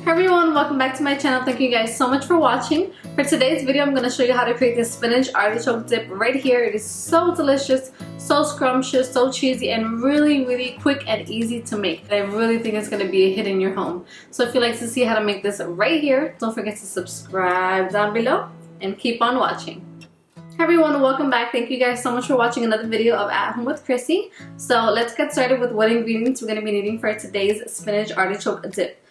Hey everyone, welcome back to my channel. Thank you guys so much for watching. For today's video, I'm going to show you how to create this spinach artichoke dip right here. It is so delicious, so scrumptious, so cheesy, and really quick and easy to make. I really think it's going to be a hit in your home. So if you'd like to see how to make this right here, don't forget to subscribe down below and keep on watching. Hey everyone, welcome back. Thank you guys so much for watching another video of At Home with Chrissy. So let's get started with what ingredients we're going to be needing for today's spinach artichoke dip.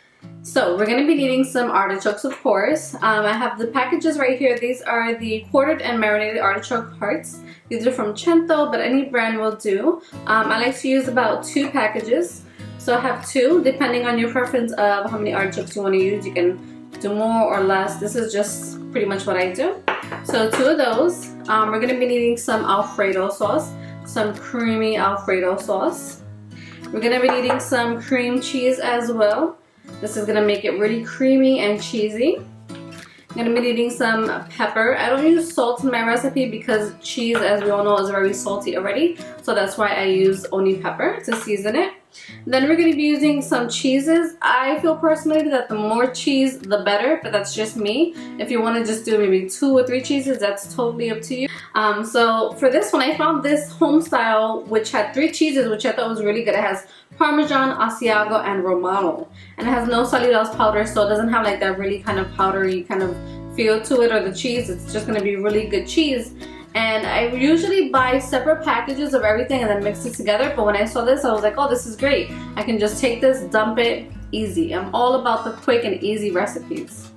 So we're going to be needing some artichokes, of course. I have the packages right here. These are the quartered and marinated artichoke hearts. These are from Cento, but any brand will do. I like to use about 2 packages. So I have 2, depending on your preference of how many artichokes you want to use. You can do more or less. This is just pretty much what I do. So 2 of those. We're going to be needing some Alfredo sauce, some creamy Alfredo sauce. We're going to be needing some cream cheese as well. This is going to make it really creamy and cheesy. I'm going to be needing some pepper. I don't use salt in my recipe because cheese, as we all know, is very salty already. So that's why I use only pepper to season it. Then we're going to be using some cheeses. I feel personally that the more cheese, the better, but that's just me. If you want to just do maybe 2 or 3 cheeses, that's totally up to you. So for this one, I found this home style, which had 3 cheeses, which I thought was really good. It has Parmesan, Asiago, and Romano. And it has no cellulose powder, so it doesn't have like that really kind of powdery kind of feel to it, or the cheese. It's just going to be really good cheese. And I usually buy separate packages of everything and then mix it together. But when I saw this, I was like, oh, this is great. I can just take this, dump it, easy. I'm all about the quick and easy recipes.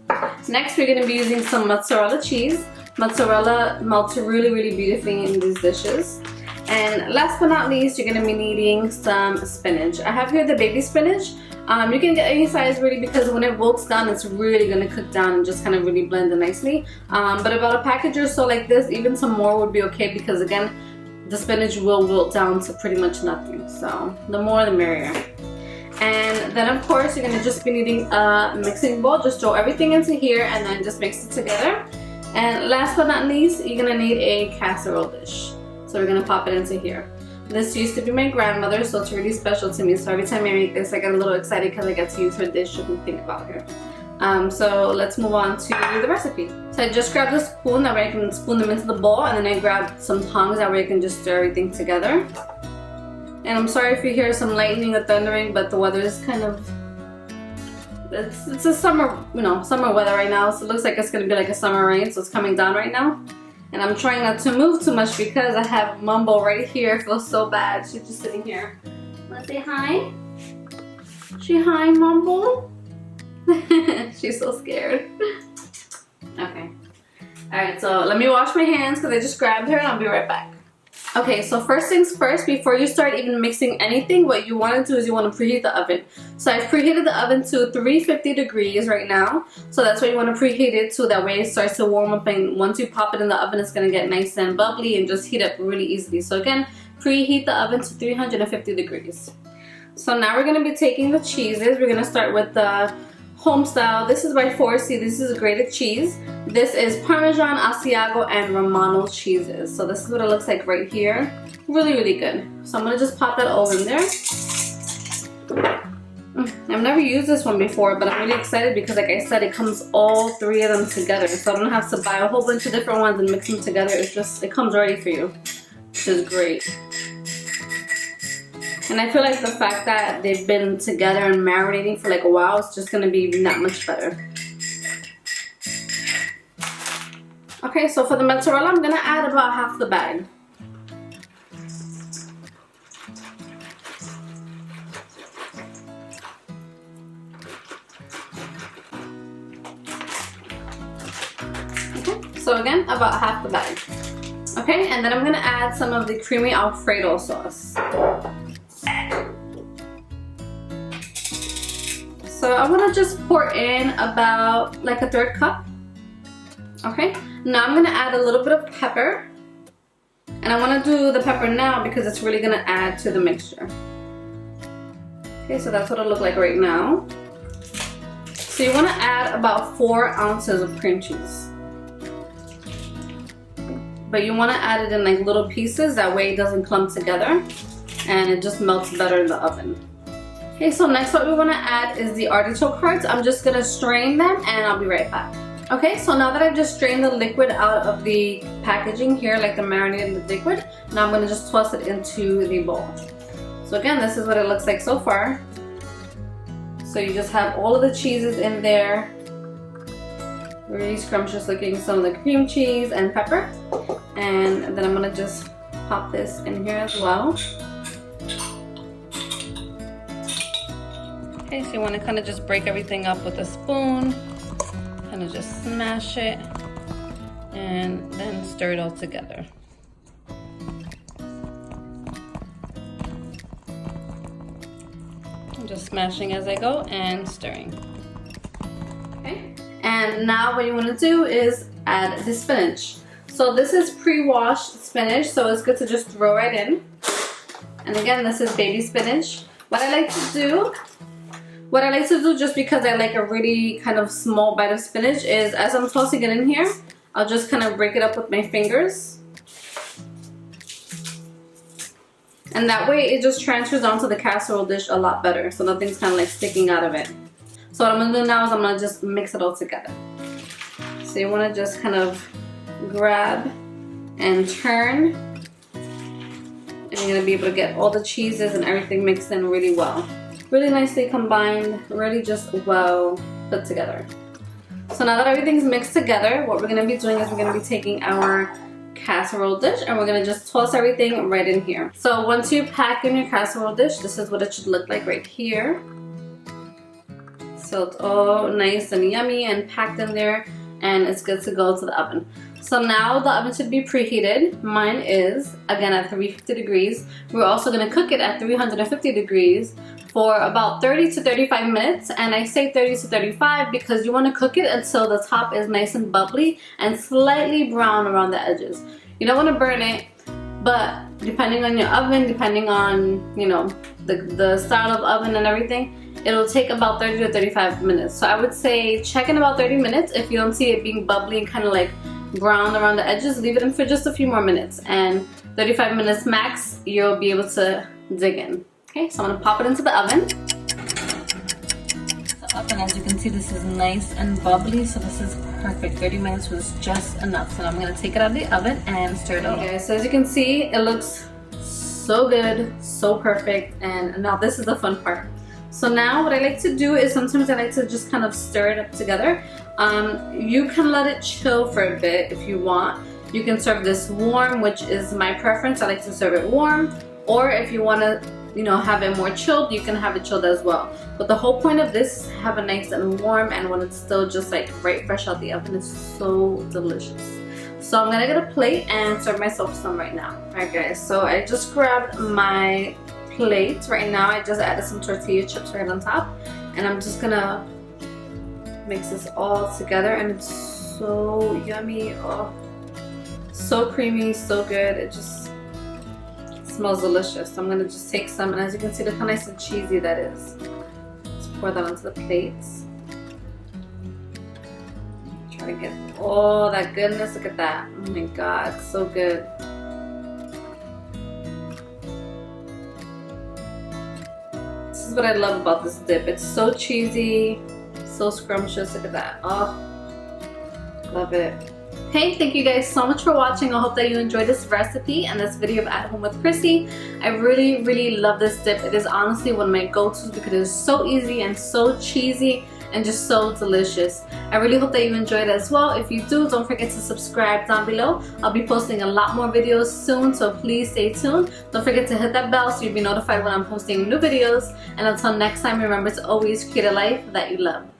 Next, we're going to be using some mozzarella cheese. Mozzarella melts really beautifully in these dishes. And last but not least, you're going to be needing some spinach. I have here the baby spinach. You can get any size really, because when it wilts down, it's really going to cook down and just kind of really blend it nicely. But about a package or so like this, even some more would be okay, because again, the spinach will wilt down to pretty much nothing. So the more the merrier. And then of course, you're going to just be needing a mixing bowl. Just throw everything into here and then just mix it together. And last but not least, you're going to need a casserole dish. So we're going to pop it into here. This used to be my grandmother, so it's really special to me. So every time I make this, I get a little excited because I get to use her dish to think about her. So let's move on to the recipe. So I just grabbed a spoon, that way I can spoon them into the bowl, and then I grabbed some tongs, that way I can just stir everything together. And I'm sorry if you hear some lightning or thundering, but the weather is kind of, it's a summer, summer weather right now. So it looks like it's going to be like a summer rain, so it's coming down right now. And I'm trying not to move too much because I have Mumbo right here. It feels so bad. She's just sitting here. Wanna say hi? Say hi, Mumbo. She's so scared. Okay. Alright, so let me wash my hands because I just grabbed her, and I'll be right back. Okay, so first things first, before you start even mixing anything, what you want to do is you want to preheat the oven. So I've preheated the oven to 350 degrees right now. So that's what you want to preheat it to, that way it starts to warm up, and once you pop it in the oven, it's going to get nice and bubbly and just heat up really easily. So again, preheat the oven to 350 degrees. So now we're going to be taking the cheeses. We're going to start with the home style. This is by 4C. This is grated cheese. This is Parmesan, Asiago, and Romano cheeses. So this is what it looks like right here. Really good. So I'm going to just pop that all in there. I've never used this one before, but I'm really excited because, like I said, it comes all 3 of them together. So I don't have to buy a whole bunch of different ones and mix them together. It comes ready for you, which is great. And I feel like the fact that they've been together and marinating for like a while, it's just going to be that much better. Okay, so for the mozzarella, I'm going to add about half the bag. Okay, so again, about half the bag. Okay, and then I'm going to add some of the creamy Alfredo sauce. So I want to just pour in about like a 1/3 cup. Okay, now I'm going to add a little bit of pepper. And I want to do the pepper now because it's really going to add to the mixture. Okay, so that's what it'll look like right now. So you want to add about 4 ounces of cream cheese. But you want to add it in like little pieces, that way it doesn't clump together and it just melts better in the oven. Okay, so next what we want to add is the artichoke hearts. I'm just going to strain them and I'll be right back. Okay, so now that I've just strained the liquid out of the packaging here, like the marinated liquid, now I'm going to just toss it into the bowl. So again, this is what it looks like so far. So you just have all of the cheeses in there. Really scrumptious looking, some of the cream cheese and pepper. And then I'm going to just pop this in here as well. Okay, so you want to kind of just break everything up with a spoon. Kind of just smash it and then stir it all together. I'm just smashing as I go and stirring. Okay, and now what you want to do is add the spinach. So this is pre-washed spinach, so it's good to just throw right in. And again, this is baby spinach. What I like to do just because I like a really kind of small bite of spinach is as I'm tossing it in here, I'll just kind of break it up with my fingers. And that way it just transfers onto the casserole dish a lot better, so nothing's kind of like sticking out of it. So what I'm going to do now is I'm going to just mix it all together. So you want to just kind of grab and turn. And you're going to be able to get all the cheeses and everything mixed in really well. Really nicely combined, really just well put together. So now that everything's mixed together, what we're going to be doing is we're going to be taking our casserole dish and we're going to just toss everything right in here. So once you pack in your casserole dish, this is what it should look like right here. So it's all nice and yummy and packed in there, and it's good to go to the oven. So now the oven should be preheated. Mine is, again, at 350 degrees. We're also going to cook it at 350 degrees for about 30 to 35 minutes. And I say 30 to 35 because you want to cook it until the top is nice and bubbly and slightly brown around the edges. You don't want to burn it, but depending on your oven, depending on, you know, the style of oven and everything, it'll take about 30 to 35 minutes. So I would say check in about 30 minutes. If you don't see it being bubbly and kind of like brown around the edges, leave it in for just a few more minutes, and 35 minutes max, you'll be able to dig in. Okay, so I'm gonna pop it into the oven. The oven, as you can see, this is nice and bubbly, so this is perfect. 30 minutes was just enough. So I'm gonna take it out of the oven and stir it out. Okay, so as you can see, it looks so good, so perfect, and now this is the fun part. So now what I like to do is sometimes I like to just kind of stir it up together. You can let it chill for a bit if you want. You can serve this warm, which is my preference. I like to serve it warm. Or if you want to, you know, have it more chilled, you can have it chilled as well. But the whole point of this is to have it nice and warm, and when it's still just like right fresh out the oven, it's so delicious. So I'm gonna get a plate and serve myself some right now. Alright guys, so I just grabbed my plate right now. I just added some tortilla chips right on top, and I'm just gonna mix this all together, and it's so yummy. Oh, so creamy, so good. It just smells delicious. So I'm gonna just take some, and as you can see, look how nice and cheesy that is. Let's pour that onto the plates. Try to get all that goodness. Look at that. Oh my god, so good. This is what I love about this dip. It's so cheesy, so scrumptious. Look at that. Oh, love it. Hey, thank you guys so much for watching. I hope that you enjoyed this recipe and this video of At Home with Chrissy. I really love this dip. It is honestly one of my go-tos because it is so easy and so cheesy and just so delicious. I really hope that you enjoyed it as well. If you do, don't forget to subscribe down below. I'll be posting a lot more videos soon, so please stay tuned. Don't forget to hit that bell so you'll be notified when I'm posting new videos. And until next time, remember to always create a life that you love.